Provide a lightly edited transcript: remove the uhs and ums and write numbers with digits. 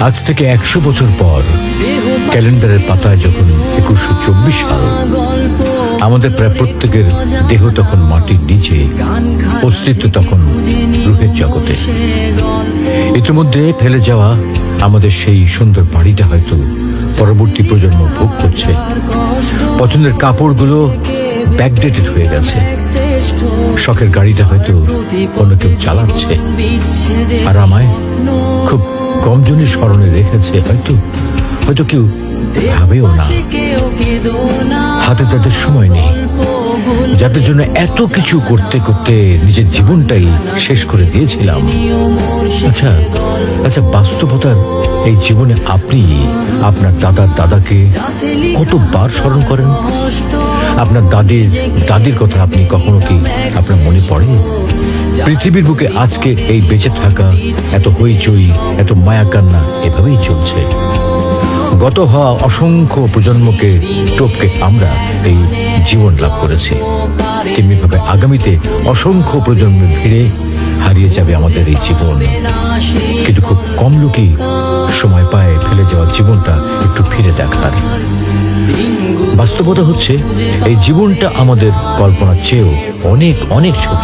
আজ থেকে 100 বছর পর ক্যালেন্ডারের পাতায় যখন 2124 সাল, আমাদের প্রায় প্রত্যেকের দেহ তখন মাটির নিচে, অস্তিত্ব তখন রূপের জগতে। ইতিমধ্যে ফেলে যাওয়া আমাদের সেই সুন্দর বাড়িটা হয়তো পরবর্তী প্রজন্ম ভোগ করছে। পছন্দের কাপড়গুলো ব্যাকডেটেড হয়ে গেছে, শখের গাড়িটা হয়তো অন্য কেউ চালাচ্ছে, আর আমায় খুব কম জনই স্মরণে রেখেছে, হয়তো কেউ ভাবেও না। হাতে তাদের সময় নেই, যাদের জন্য এত কিছু করতে করতে নিজের জীবনটাই শেষ করে দিয়েছিলাম। আচ্ছা, বাস্তবতার এই জীবনে আপনি আপনার দাদাকে কতবার স্মরণ করেন? আপনার দাদির কথা আপনি কখনো কি আপনার মনে পড়ে? পৃথিবীর বুকে আজকে এই বেঁচে থাকা, এত হইচই, এত মায়া কান্না এভাবেই চলছে। গত হওয়া অসংখ্য প্রজন্মকে টপকে আমরা এই জীবন লাভ করেছি। তেমনিভাবে আগামীতে অসংখ্য প্রজন্মের ভিড়ে হারিয়ে যাবে আমাদের এই জীবন। কিন্তু খুব কম লোকই সময় পায় ফেলে যাওয়া জীবনটা একটু ফিরে দেখার। বাস্তবতা হচ্ছে এই জীবনটা আমাদের কল্পনার চেয়েও অনেক অনেক ছোট।